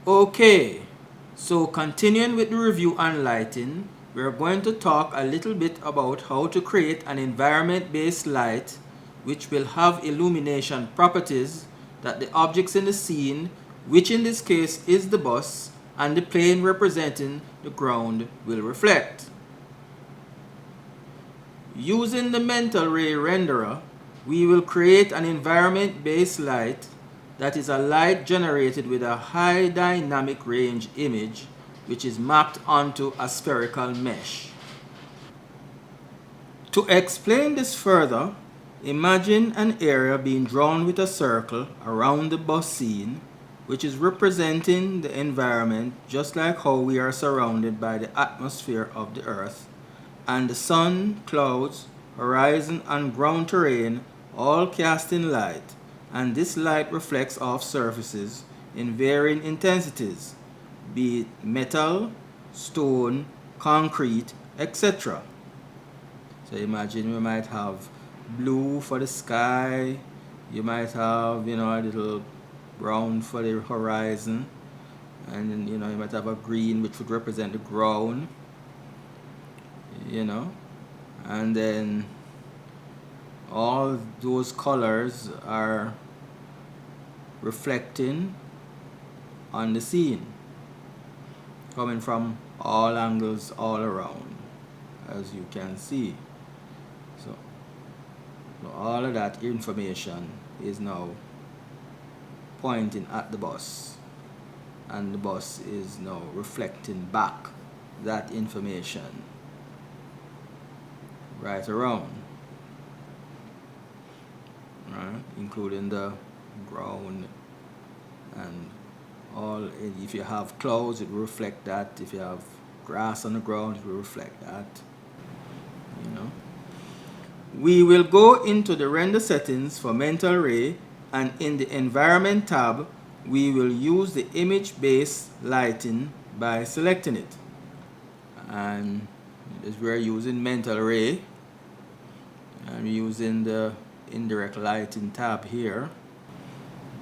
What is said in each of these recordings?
Okay, so continuing with the review on lighting, we're going to talk a little bit about how to create an environment-based light which will have illumination properties that the objects in the scene, which in this case is the bus, and the plane representing the ground will reflect. Using the mental ray renderer, we will create an environment-based light that is a light generated with a high dynamic range image which is mapped onto a spherical mesh. To explain this further, imagine an area being drawn with a circle around the bus scene which is representing the environment just like how we are surrounded by the atmosphere of the earth, and the sun, clouds, horizon and ground terrain all casting light, and this light reflects off surfaces in varying intensities, be it metal, stone, concrete, etc. So imagine we might have blue for the sky, you might have, a little brown for the horizon, and you might have a green which would represent the ground, and then all those colors are reflecting on the scene, coming from all angles all around, as you can see. So all of that information is now pointing at the bus, and the bus is now reflecting back that information right around, right? Including the ground and all. If you have clouds, it will reflect that. If you have grass on the ground, it will reflect that. We will go into the render settings for mental ray, and in the environment tab we will use the image based lighting by selecting it, and as we're using mental ray, I'm using the indirect lighting tab here.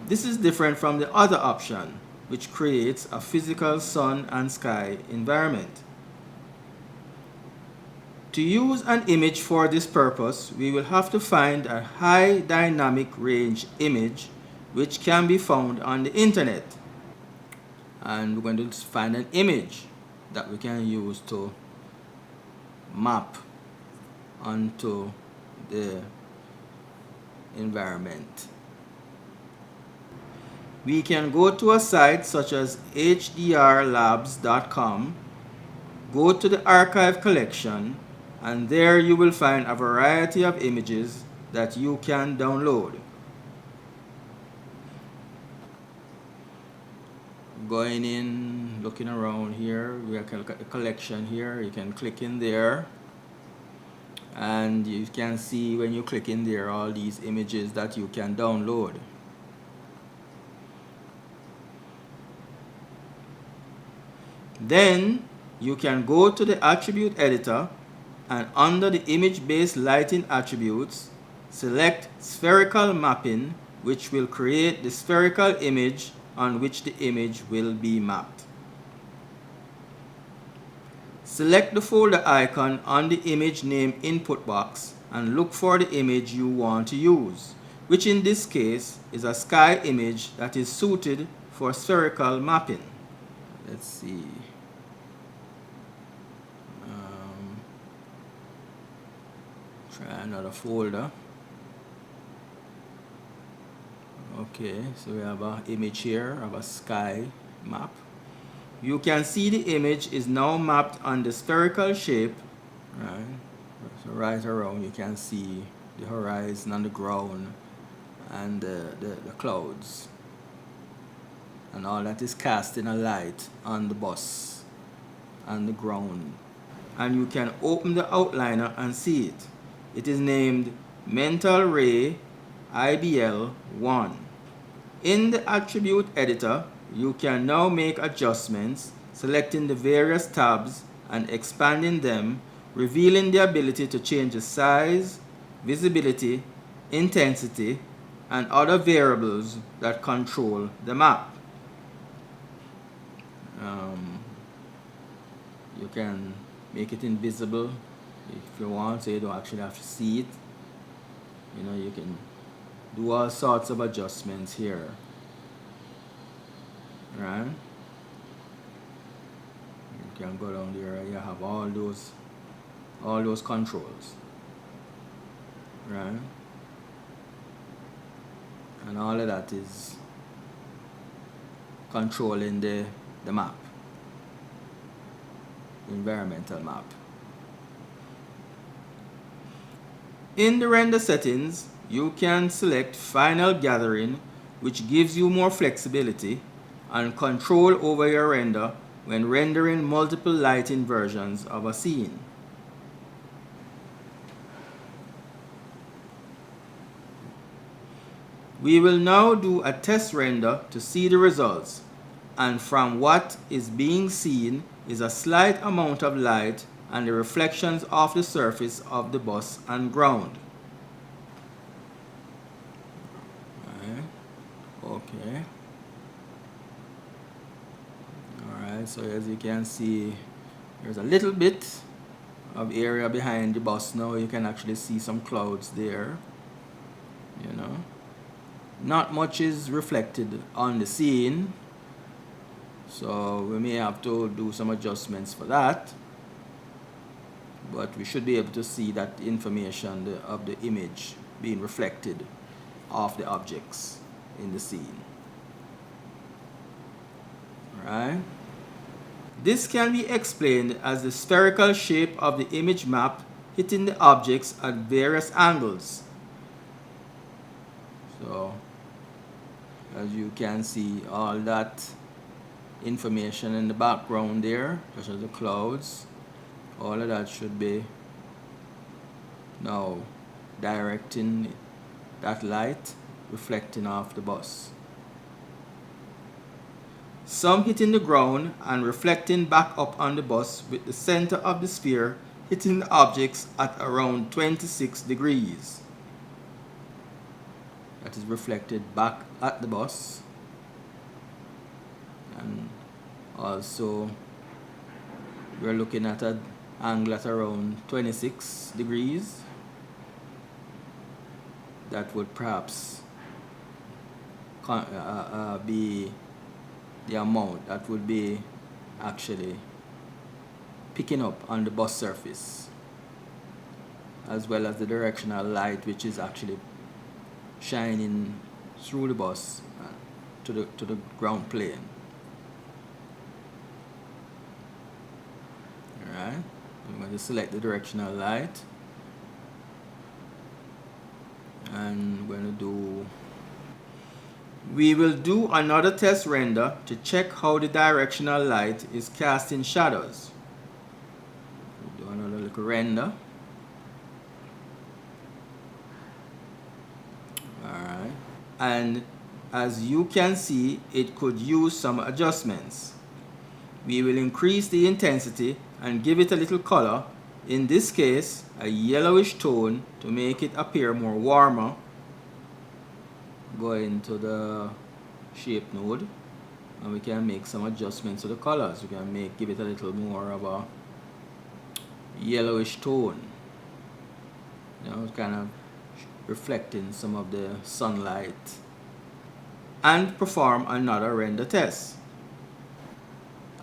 This is different from the other option, which creates a physical sun and sky environment. To use an image for this purpose, we will have to find a high dynamic range image which can be found on the internet. And we're going to find an image that we can use to map onto the environment. We can go to a site such as hdrlabs.com, go to the archive collection, and there you will find a variety of images that you can download. Going in, looking around here, we can look at the collection here. You can click in there, and you can see when you click in there all these images that you can download. Then you can go to the attribute editor, and under the image based lighting attributes, select spherical mapping, which will create the spherical image on which the image will be mapped. Select the folder icon on the image name input box and look for the image you want to use, which in this case is a sky image that is suited for spherical mapping. Let's see. Try another folder. Okay, so we have an image here of a sky map. You can see the image is now mapped on the spherical shape, right? So right around you can see the horizon and the ground and the clouds, and all that is casting a light on the bus and the ground. And you can open the outliner and see it. It is named Mental Ray IBL 1. In the attribute editor, you can now make adjustments, selecting the various tabs and expanding them, revealing the ability to change the size, visibility, intensity, and other variables that control the map. Um, you can make it invisible if you want, so you don't actually have to see it. You know, you can do all sorts of adjustments here, right? You can go down there, you have all those controls, right? And all of that is controlling the map, environmental map. In the render settings, you can select final gathering, which gives you more flexibility and control over your render when rendering multiple lighting versions of a scene. We will now do a test render to see the results, and from what is being seen is a slight amount of light and the reflections of the surface of the bus and ground. Okay. Alright, so as you can see, there's a little bit of area behind the bus now. You can actually see some clouds there. You know, not much is reflected on the scene, so we may have to do some adjustments for that, but we should be able to see that information of the image being reflected off the objects in the scene. Alright, this can be explained as the spherical shape of the image map hitting the objects at various angles. So as you can see, all that information in the background there, such as the clouds, all of that should be now directing that light reflecting off the bus. Some hitting the ground and reflecting back up on the bus, with the center of the sphere hitting the objects at around 26 degrees. That is reflected back at the bus, and also we're looking at an angle at around 26 degrees. That would perhaps be the amount that would be actually picking up on the bus surface, as well as the directional light which is actually shining through the bus to the ground plane. Alright, I'm going to select the directional light, and we will do another test render to check how the directional light is casting shadows. We'll do another little render. Alright, and as you can see, it could use some adjustments. We will increase the intensity and give it a little color, in this case a yellowish tone, to make it appear more warmer. Go into the shape node and we can make some adjustments to the colors. We can give it a little more of a yellowish tone, you know, kind of reflecting some of the sunlight, and perform another render test.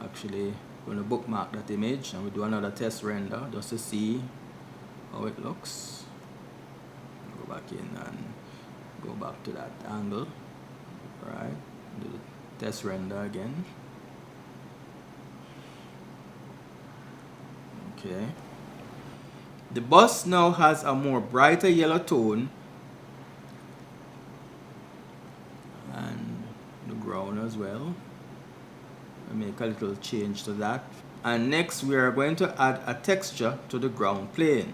Actually, we're going to bookmark that image and we do another test render just to see how it looks. Go back in and go back to that angle. Right, do the test render again. Okay, the bus now has a more brighter yellow tone, and the ground as well. I'll make a little change to that. And next we are going to add a texture to the ground plane.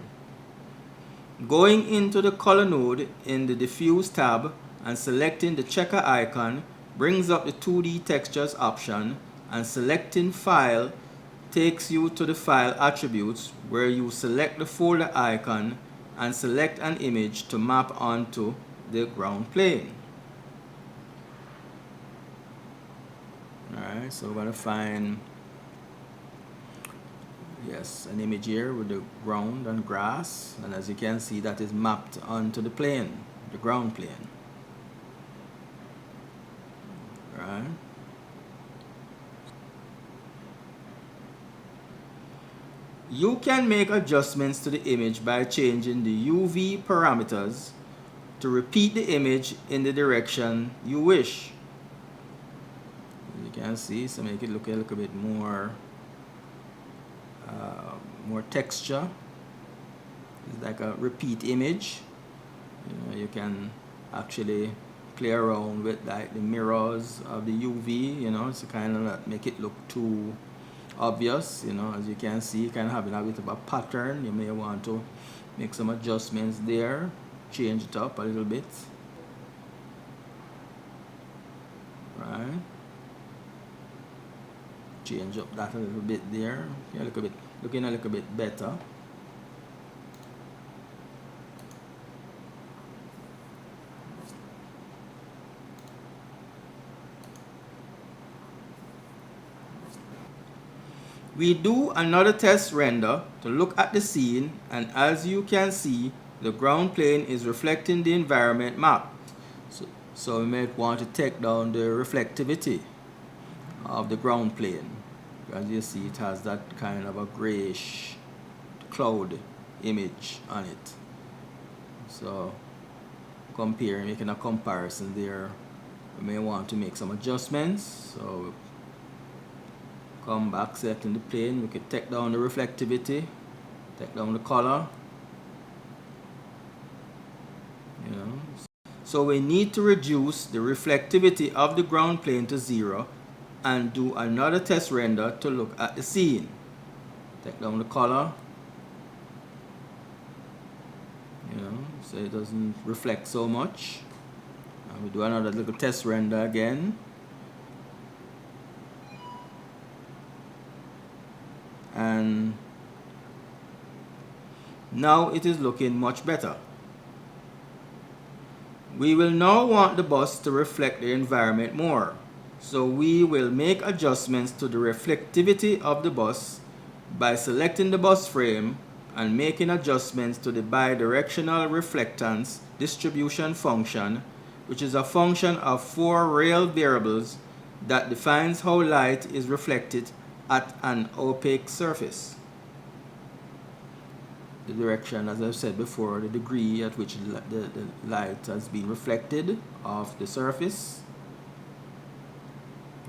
Going into the color node in the diffuse tab and selecting the checker icon brings up the 2D textures option, and selecting file takes you to the file attributes, where you select the folder icon and select an image to map onto the ground plane. Alright, so we're going to find, yes, an image here with the ground and grass, and as you can see, that is mapped onto the plane, the ground plane. Right. You can make adjustments to the image by changing the UV parameters to repeat the image in the direction you wish. As you can see, so make it look a little bit more more texture. It's like a repeat image. You know, you can actually play around with like the mirrors of the UV, you know, to kind of not make it look too obvious. You know, as you can see, kind of having a bit of a pattern. You may want to make some adjustments there, change it up a little bit. Right, change up that a little bit there. Yeah, looking a little bit better. We do another test render to look at the scene, and as you can see, the ground plane is reflecting the environment map. So we might want to take down the reflectivity of the ground plane. As you see, it has that kind of a grayish cloud image on it. So making a comparison there, we may want to make some adjustments. So come back, selecting the plane, we can take down the reflectivity, take down the color, you know. So we need to reduce the reflectivity of the ground plane to 0 and do another test render to look at the scene. Take down the color, you know, so it doesn't reflect so much. And we do another little test render again. And now it is looking much better. We will now want the bus to reflect the environment more. So we will make adjustments to the reflectivity of the bus by selecting the bus frame and making adjustments to the bidirectional reflectance distribution function, which is a function of 4 real variables that defines how light is reflected at an opaque surface. The direction, as I've said before, the degree at which the light has been reflected off the surface.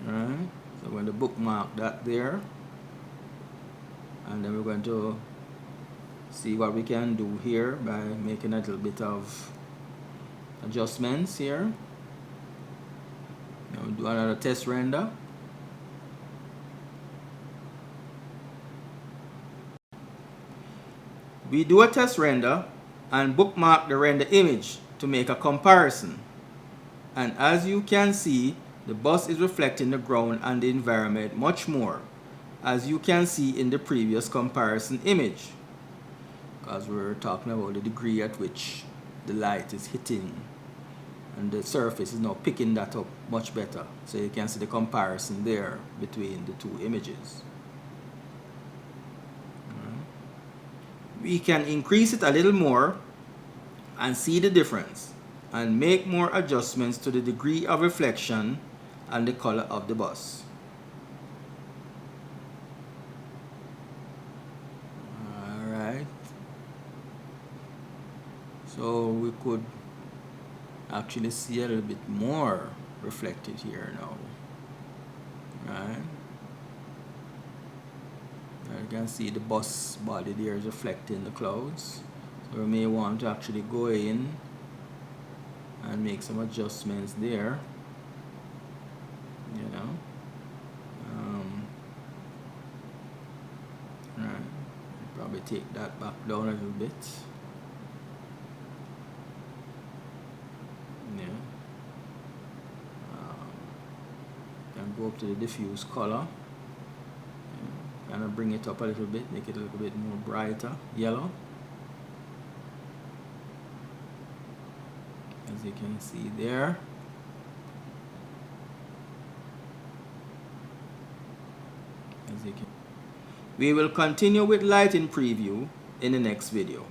Alright, so we're going to bookmark that there, and then we're going to see what we can do here by making a little bit of adjustments here. Now we'll do another test render. We do a test render and bookmark the render image to make a comparison. And as you can see, the bus is reflecting the ground and the environment much more, as you can see in the previous comparison image, because we're talking about the degree at which the light is hitting, and the surface is now picking that up much better. So you can see the comparison there between the two images. We can increase it a little more and see the difference and make more adjustments to the degree of reflection and the color of the bus. Alright, so we could actually see a little bit more reflected here now. Right, you can see the bus body there is reflecting the clouds. So we may want to actually go in and make some adjustments there, you know. Right, probably take that back down a little bit. Yeah. Can go up to the diffuse color. Kind of bring it up a little bit, make it a little bit more brighter yellow. As you can see there. We will continue with lighting preview in the next video.